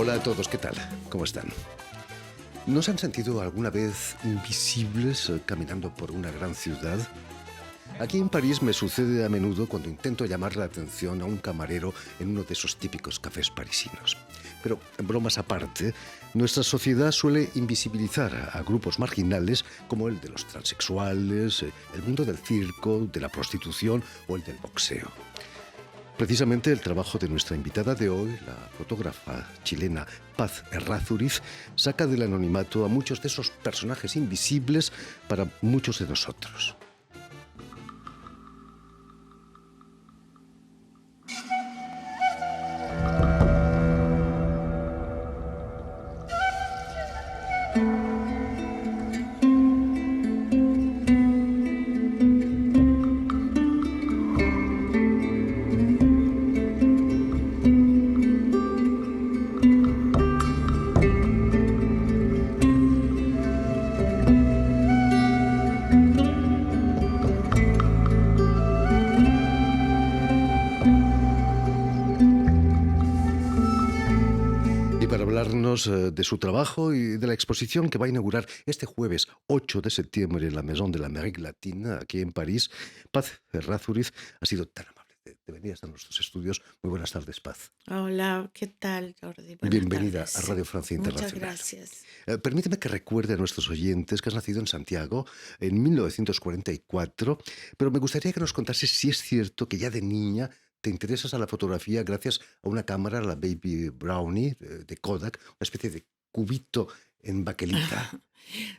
Hola a todos, ¿qué tal? ¿Cómo están? ¿No se han sentido alguna vez invisibles caminando por una gran ciudad? Aquí en París me sucede a menudo cuando intento llamar la atención a un camarero en uno de esos típicos cafés parisinos. Pero, bromas aparte, nuestra sociedad suele invisibilizar a grupos marginales como el de los transexuales, el mundo del circo, de la prostitución o el del boxeo. Precisamente el trabajo de nuestra invitada de hoy, la fotógrafa chilena Paz Errázuriz, saca del anonimato a muchos de esos personajes invisibles para muchos de nosotros. Y para hablarnos de su trabajo y de la exposición que va a inaugurar este jueves 8 de septiembre en la Maison de l'Amérique Latina, aquí en París, Paz Errázuriz ha sido tan amable de venir hasta nuestros estudios. Muy buenas tardes, Paz. Hola, ¿qué tal, Jordi? Buenas Bienvenida a tardes. Radio Francia Muchas Internacional. gracias. Permíteme que recuerde a nuestros oyentes que has nacido en Santiago en 1944, pero me gustaría que nos contases si es cierto que ya de niña te interesas a la fotografía gracias a una cámara, la Baby Brownie de Kodak, una especie de cubito en baquelita.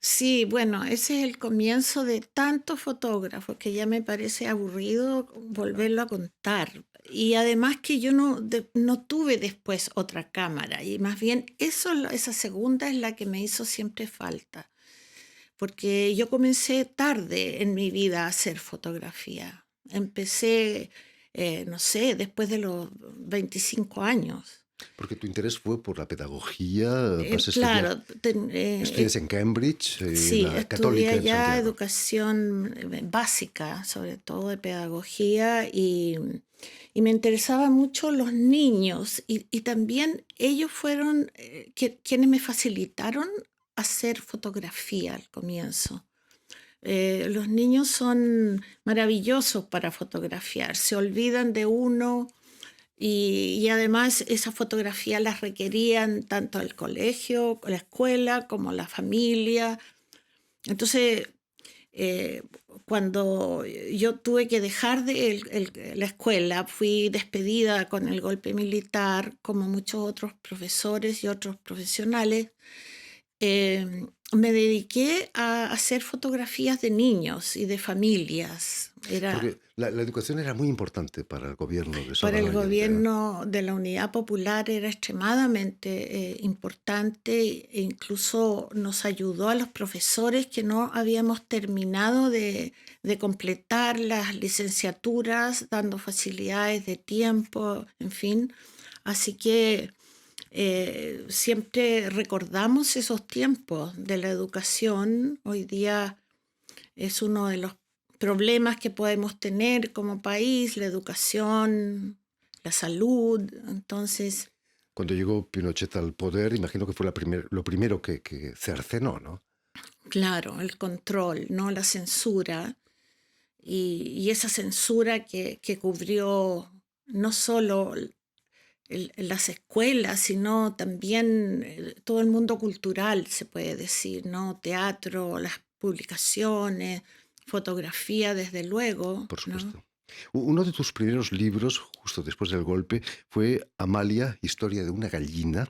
Sí, bueno, ese es el comienzo de tantos fotógrafos que ya me parece aburrido volverlo a contar. Y además que yo no tuve después otra cámara y más bien esa segunda es la que me hizo siempre falta, porque yo comencé tarde en mi vida a hacer fotografía. Empecé, no sé, después de los 25 años. Porque tu interés fue por la pedagogía, vas a estudiar, Claro, estudias en Cambridge, en sí, la estudié Católica en ya Santiago. educación básica, sobre todo de pedagogía, y me interesaban mucho los niños, y también ellos fueron quienes me facilitaron hacer fotografía al comienzo. Los niños son maravillosos para fotografiar, se olvidan de uno y además esas fotografías las requerían tanto el colegio, la escuela, como la familia. Entonces, eh, cuando yo tuve que dejar la escuela, fui despedida con el golpe militar, como muchos otros profesores y otros profesionales. Me dediqué a hacer fotografías de niños y de familias. Era Porque la educación era muy importante para el gobierno de Para el Salvador Allende, ¿no? gobierno de la Unidad Popular era extremadamente importante e incluso nos ayudó a los profesores que no habíamos terminado de completar las licenciaturas, dando facilidades de tiempo, en fin. Así que siempre recordamos esos tiempos de la educación. Hoy día es uno de los problemas que podemos tener como país, la educación, la salud. Entonces, Cuando llegó Pinochet al poder, imagino que fue lo primero que cercenó, ¿no? claro, el control, ¿no? La censura y esa censura que cubrió no solo las escuelas, sino también todo el mundo cultural, se puede decir, ¿no? Teatro, las publicaciones, fotografía, desde luego, Por ¿no? supuesto. Uno de tus primeros libros, justo después del golpe, fue Amalia, historia de una gallina.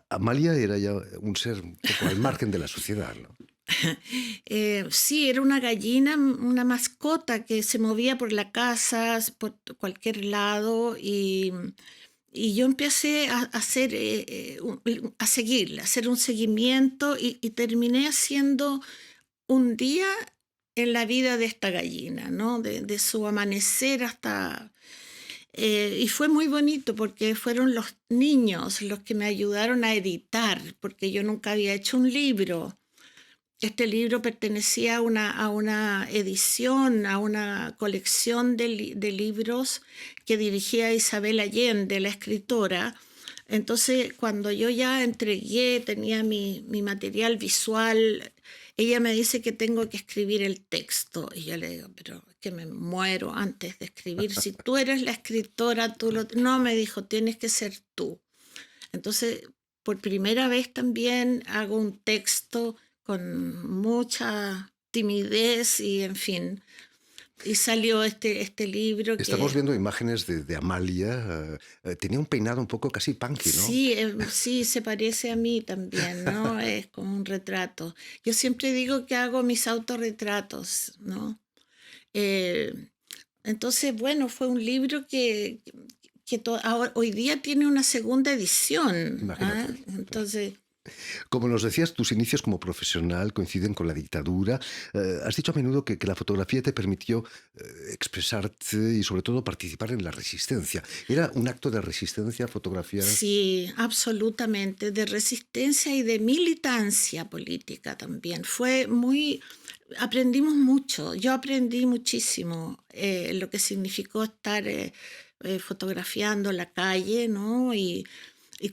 Amalia era ya un ser un poco al margen de la sociedad, ¿no? Sí, era una gallina, una mascota que se movía por la casa, por cualquier lado, y yo empecé a hacer, a seguirla, a hacer un seguimiento y terminé haciendo un día en la vida de esta gallina, ¿no? De su amanecer hasta... y fue muy bonito porque fueron los niños los que me ayudaron a editar, porque yo nunca había hecho un libro. Este libro pertenecía a una edición, a una colección de libros que dirigía Isabel Allende, la escritora, Entonces, cuando yo ya entregué, tenía mi material visual, ella me dice que tengo que escribir el texto. Y yo le digo, pero es que me muero antes de escribir. Si tú eres la escritora, tú lo... No, me dijo, tienes que ser tú. Entonces, por primera vez también hago un texto con mucha timidez y, en fin, y salió este libro Estamos que viendo imágenes de Amalia. Tenía un peinado un poco casi punky, ¿no? sí, sí, se parece a mí también, ¿no? Es como un retrato. Yo siempre digo que hago mis autorretratos, ¿no? Eh, entonces, bueno, fue un libro que hoy día tiene una segunda edición, Imagínate. ¿ah? Entonces, Como nos decías, tus inicios como profesional coinciden con la dictadura. Has dicho a menudo que la fotografía te permitió expresarte y sobre todo participar en la resistencia. ¿Era un acto de resistencia fotografiar? sí, absolutamente, de resistencia y de militancia política también. Aprendimos mucho, yo aprendí muchísimo lo que significó estar fotografiando la calle, ¿no? Y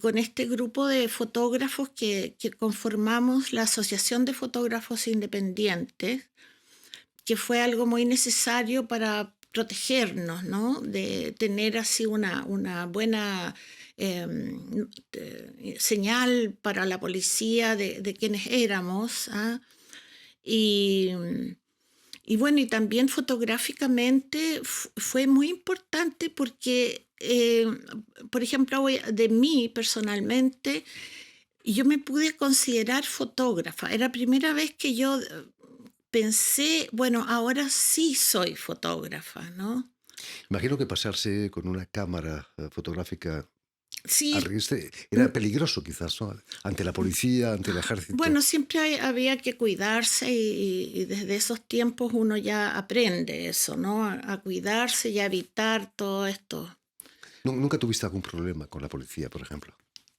con este grupo de fotógrafos que conformamos la Asociación de Fotógrafos Independientes, que fue algo muy necesario para protegernos, ¿no? De tener así una buena señal para la policía de quienes éramos. ¿Ah? Y, y bueno, y también fotográficamente fue muy importante porque, por ejemplo, de mí personalmente, yo me pude considerar fotógrafa. Era la primera vez que yo pensé, bueno, ahora sí soy fotógrafa, ¿no? Imagino que pasarse con una cámara fotográfica a Sí, reírse era mm, peligroso quizás, ¿no? Ante la policía, ante el ejército. bueno, siempre había que cuidarse y desde esos tiempos uno ya aprende eso, ¿no? A cuidarse y a evitar todo esto. ¿Nunca tuviste algún problema con la policía, por ejemplo?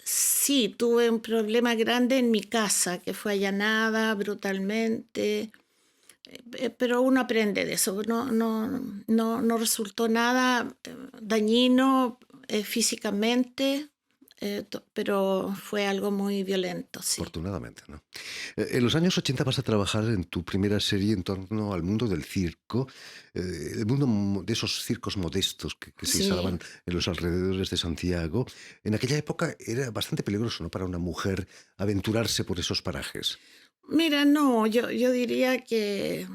Sí, tuve un problema grande en mi casa que fue allanada brutalmente, pero uno aprende de eso. No resultó nada dañino físicamente, pero fue algo muy violento, sí. Afortunadamente, ¿no? En los años 80 vas a trabajar en tu primera serie en torno al mundo del circo, el mundo de esos circos modestos que se instalaban Sí. en los alrededores de Santiago. En aquella época era bastante peligroso, ¿no? Para una mujer aventurarse por esos parajes. Mira, no, yo diría que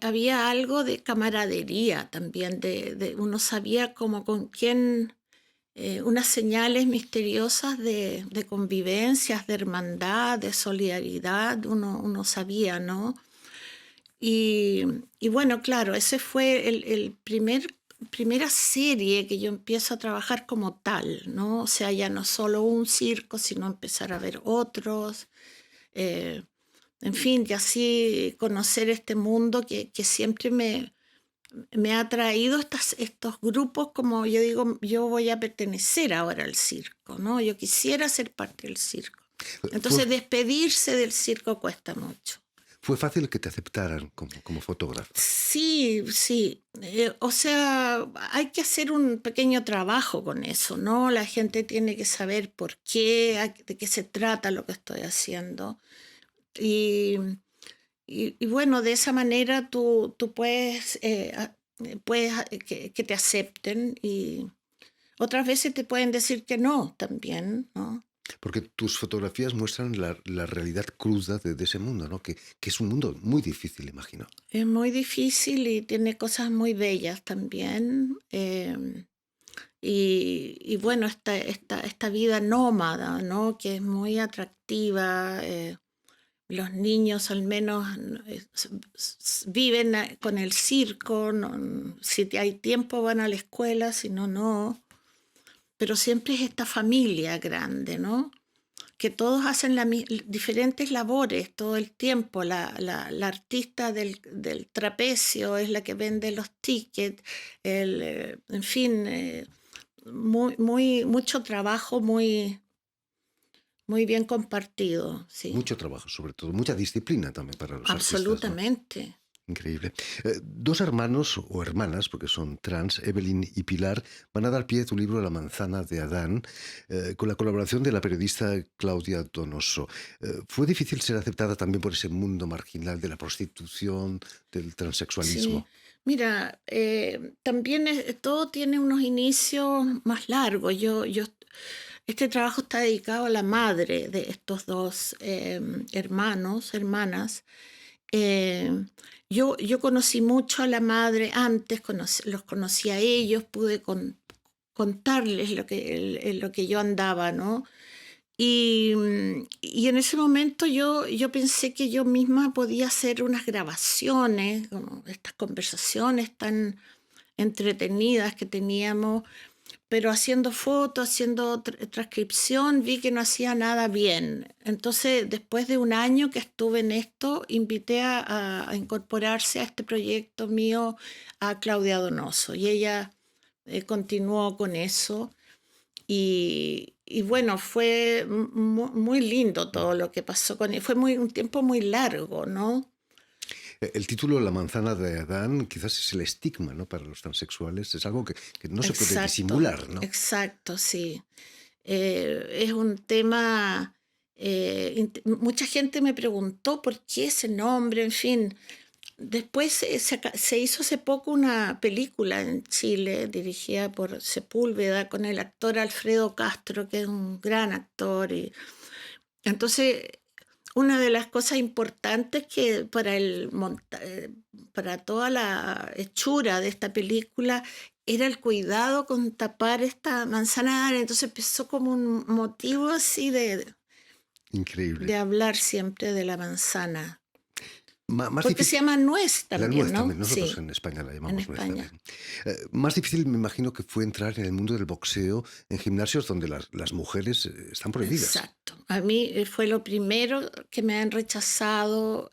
había algo de camaradería también, uno sabía como con quién, unas señales misteriosas de convivencias, de hermandad, de solidaridad, uno sabía, ¿no? Y, y bueno, claro, ese fue primera serie que yo empiezo a trabajar como tal, ¿no? O sea, ya no solo un circo, sino empezar a ver otros. eh, en fin, y así conocer este mundo que siempre me ha traído estos grupos, como yo digo, yo voy a pertenecer ahora al circo, ¿no? Yo quisiera ser parte del circo. Fue, Entonces, despedirse del circo cuesta mucho. fue fácil que te aceptaran como fotógrafa. Sí, sí. O sea, hay que hacer un pequeño trabajo con eso, ¿no? La gente tiene que saber por qué, de qué se trata lo que estoy haciendo. Y, y bueno, de esa manera tú puedes que te acepten y otras veces te pueden decir que no también, ¿no? Porque tus fotografías muestran la realidad cruda de ese mundo, ¿no? Que es un mundo muy difícil, imagino. Es muy difícil y tiene cosas muy bellas también. Y bueno, esta vida nómada, ¿no? Que es muy atractiva. Los niños al menos viven con el circo, si hay tiempo van a la escuela, si no, no. Pero siempre es esta familia grande, ¿no? Que todos hacen diferentes labores todo el tiempo. La artista del trapecio es la que vende los tickets, en fin, mucho trabajo muy bien compartido, sí, Mucho trabajo, sobre todo, mucha disciplina también para los artistas, ¿no? absolutamente. Increíble. Dos hermanos o hermanas, porque son trans, Evelyn y Pilar, van a dar pie a tu libro La manzana de Adán, con la colaboración de la periodista Claudia Donoso. ¿Fue difícil ser aceptada también por ese mundo marginal de la prostitución, del Sí, transexualismo? mira, también todo tiene unos inicios más largos. Este trabajo está dedicado a la madre de estos dos hermanos, hermanas. Eh, yo conocí mucho a la madre antes, los conocí a ellos, pude contarles lo que yo andaba, ¿no? Y en ese momento yo pensé que yo misma podía hacer unas grabaciones, como estas conversaciones tan entretenidas que teníamos, pero haciendo fotos, haciendo transcripción, vi que no hacía nada bien. Entonces, después de un año que estuve en esto, invité a incorporarse a este proyecto mío a Claudia Donoso y ella continuó con eso. Y bueno, fue muy lindo todo lo que pasó con él. Fue un tiempo muy largo, ¿no? El título La manzana de Adán quizás es el estigma, ¿no? Para los transexuales. Es algo que no se puede Exacto, disimular, ¿no? exacto, sí. Es un tema, mucha gente me preguntó por qué ese nombre, en fin. Después se hizo hace poco una película en Chile dirigida por Sepúlveda con el actor Alfredo Castro, que es un gran actor. Y entonces, una de las cosas importantes que para toda la hechura de esta película era el cuidado con tapar esta manzana. Entonces empezó como un motivo así Increíble. de hablar siempre de la manzana. Más Porque se difícil. llama nuez La también, nuez ¿no? también, nosotros Sí, en España la en llamamos nuez España. también. Más difícil me imagino que fue entrar en el mundo del boxeo en gimnasios donde las mujeres están prohibidas. Exacto. A mí fue lo primero que me han rechazado,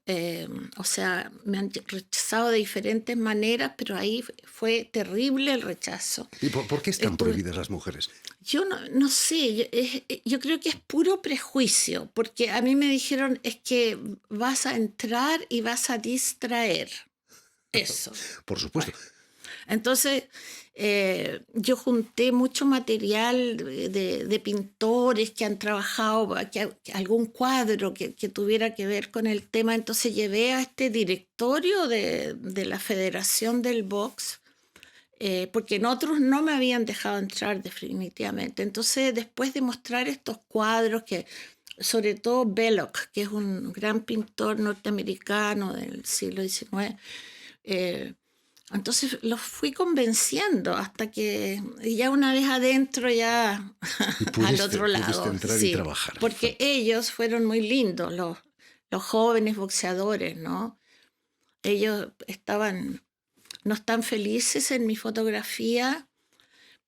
o sea, me han rechazado de diferentes maneras, pero ahí fue terrible el rechazo. ¿Y por qué están Estuve, prohibidas las mujeres? yo no sé, yo creo que es puro prejuicio, porque a mí me dijeron es que vas a entrar y vas a distraer. Eso. Por supuesto. Bueno, entonces, yo junté mucho material de pintores que han trabajado, que algún cuadro que tuviera que ver con el tema. Entonces llevé a este directorio de la Federación del Box, porque en otros no me habían dejado entrar definitivamente. Entonces, después de mostrar estos cuadros que... Sobre todo Belloc, que es un gran pintor norteamericano del siglo XIX, entonces los fui convenciendo hasta que ya una vez adentro ya Y al pudiste, otro pudiste lado, entrar y sí, trabajar. porque ellos fueron muy lindos, los jóvenes boxeadores, ¿no? Ellos no están felices en mi fotografía,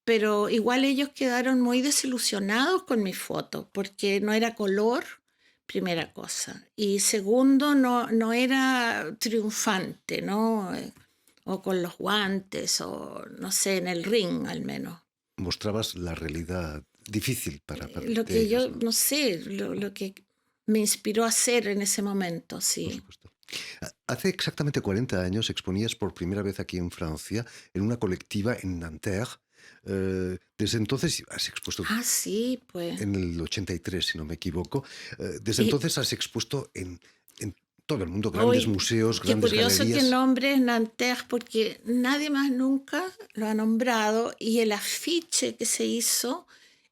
pero igual ellos quedaron muy desilusionados con mi foto, porque no era color, primera cosa, y segundo, no era triunfante, ¿no? O con los guantes, o no sé, en el ring al menos. Mostrabas la realidad difícil Lo de que ellos, yo, ¿no? no sé, lo que me inspiró a hacer en ese momento, Por sí. supuesto. Hace exactamente 40 años exponías por primera vez aquí en Francia, en una colectiva en Nanterre. Desde entonces has expuesto Ah, sí, pues. en el 83, si no me equivoco. Desde Y entonces has expuesto en todo el mundo, grandes hoy, museos, qué grandes curioso que galerías. nombres Nanterre, porque nadie más nunca lo ha nombrado, y el afiche que se hizo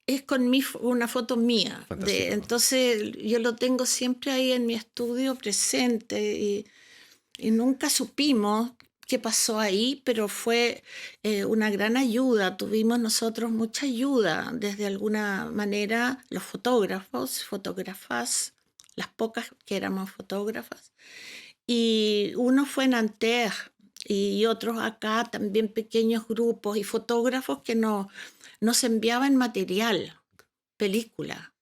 es con una foto mía. Fantástico, ¿no? Entonces yo lo tengo siempre ahí en mi estudio presente, y nunca supimos qué pasó ahí, pero fue una gran ayuda. Tuvimos nosotros mucha ayuda, desde alguna manera, los fotógrafos, fotógrafas, las pocas que éramos fotógrafas. Y uno fue en Nanterre y otros acá, también pequeños grupos y fotógrafos que nos enviaban material, película,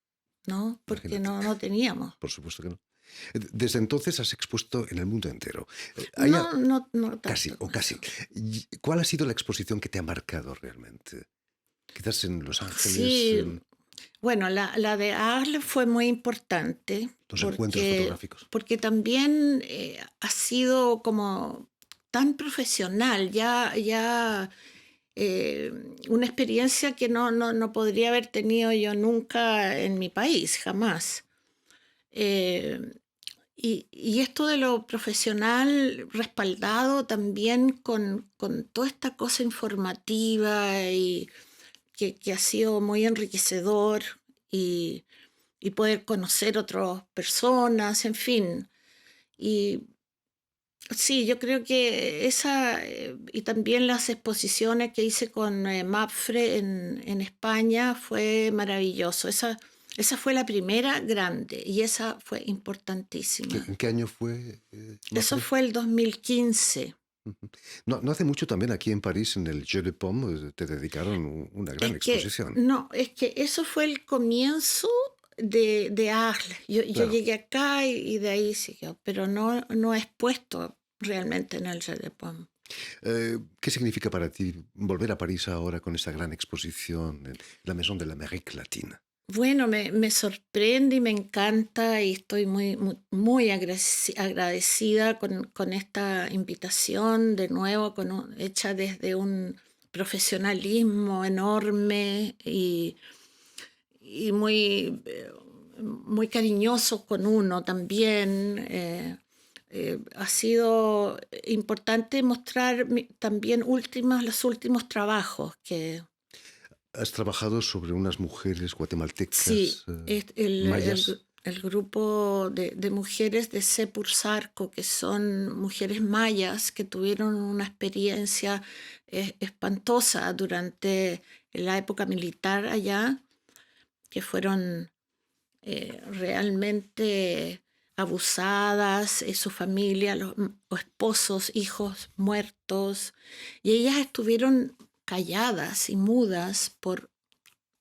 ¿no? Porque Imagínate. no teníamos. Por supuesto que no. Desde entonces has expuesto en el mundo entero. Hay No casi, tanto o con eso. casi. ¿Cuál ha sido la exposición que te ha marcado realmente? Quizás en Los Ángeles. Sí, Bueno, la de Arles fue muy importante Los encuentros fotográficos. porque también ha sido como tan profesional, una experiencia que no podría haber tenido yo nunca en mi país, jamás. Eh, y esto de lo profesional respaldado también con toda esta cosa informativa y que ha sido muy enriquecedor y, y poder conocer otras personas, en fin. Y sí, yo creo que y también las exposiciones que hice con MAPFRE en España fue maravilloso. Esa fue la primera grande y esa fue importantísima. ¿En qué año fue, Eso Mafre? fue el 2015. Ujú. No hace mucho también aquí en París, en el Jeu de Paume, te dedicaron una gran exposición. No, es que eso fue el comienzo de Arles. Yo Claro. llegué acá y de ahí siguió, pero no he expuesto realmente en el Jeu de Paume. ¿Qué significa para ti volver a París ahora con esta gran exposición en la Maison de l'Amérique Latine? Bueno, me sorprende y me encanta y estoy muy agradecida con esta invitación, de nuevo, hecha desde un profesionalismo enorme y muy cariñoso con uno también. Ha sido importante mostrar también los últimos trabajos que Has trabajado sobre unas mujeres sí, guatemaltecas, el mayas. el grupo de mujeres de Sepulsarco, que son mujeres mayas que tuvieron una experiencia espantosa durante la época militar allá, que fueron realmente abusadas, su familia, los esposos, hijos muertos, y ellas estuvieron calladas y mudas por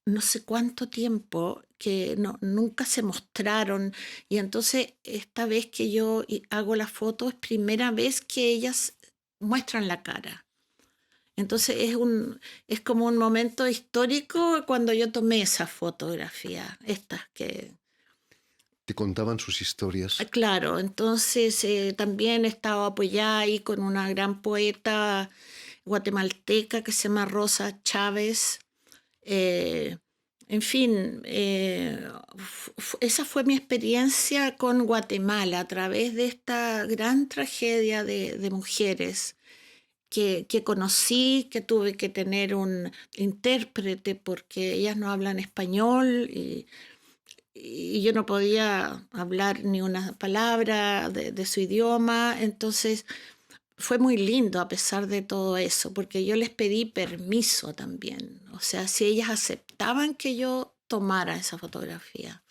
no sé cuánto tiempo que nunca se mostraron. Y entonces esta vez que yo hago la foto es primera vez que ellas muestran la cara. Entonces es como un momento histórico cuando yo tomé esa fotografía, estas que... Te contaban sus historias. Claro, entonces también estaba apoyada ahí con una gran poeta guatemalteca que se llama Rosa Chávez. Eh, en fin, esa fue mi experiencia con Guatemala a través de esta gran tragedia de mujeres que conocí, que tuve que tener un intérprete porque ellas no hablan español y yo no podía hablar ni una palabra de su idioma. Entonces fue muy lindo a pesar de todo eso, porque yo les pedí permiso también. O sea, si ellas aceptaban que yo tomara esa fotografía.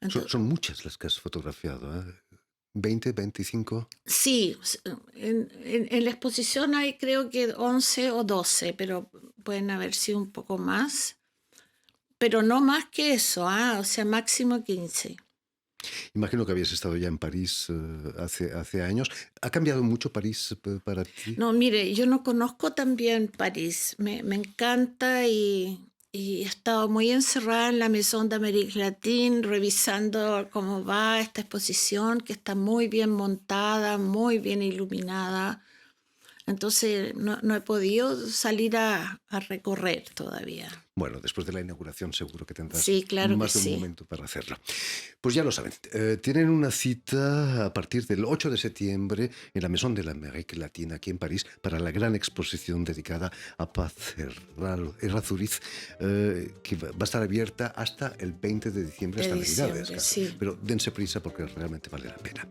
Entonces, Son muchas las que has fotografiado, ¿eh? 20, 25. sí, en la exposición hay creo que 11 o 12, pero pueden haber sido un poco más. Pero no más que eso, o sea, máximo 15. Imagino que habías estado ya en París hace años. ¿Ha cambiado mucho París para ti? No, mire, yo no conozco también París. Me encanta y he estado muy encerrada en la Maison d'Amérique Latine, revisando cómo va esta exposición, que está muy bien montada, muy bien iluminada. Entonces no he podido salir a recorrer todavía. Bueno, después de la inauguración seguro que tendrás Sí, claro que más de un sí. momento para hacerlo. Pues ya lo saben, tienen una cita a partir del 8 de septiembre en la Maison de l'Amérique Latine, aquí en París, para la gran exposición dedicada a Paz Errázuriz, que va a estar abierta hasta el 20 de diciembre, De hasta Navidades, diciembre, claro. sí. Pero dense prisa porque realmente vale la pena.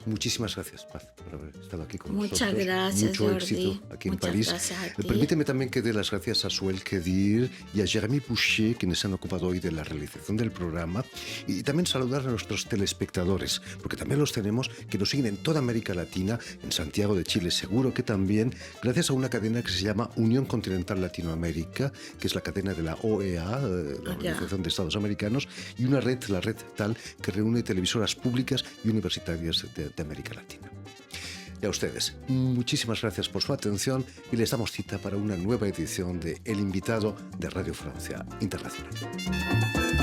Muchísimas gracias, Paz, por haber estado aquí con Muchas nosotros. gracias, Mucho Jordi. éxito aquí en Muchas París. gracias a ti. Permíteme también que dé las gracias a Suel Kedir y a Jeremy Boucher, quienes se han ocupado hoy de la realización del programa, y también saludar a nuestros telespectadores, porque también los tenemos, que nos siguen en toda América Latina, en Santiago de Chile seguro que también, gracias a una cadena que se llama Unión Continental Latinoamérica, que es la cadena de la OEA, la Organización de Estados Americanos, y una red, la red TAL, que reúne televisoras públicas y universitarias de América Latina. Y a ustedes, muchísimas gracias por su atención y les damos cita para una nueva edición de El Invitado de Radio Francia Internacional.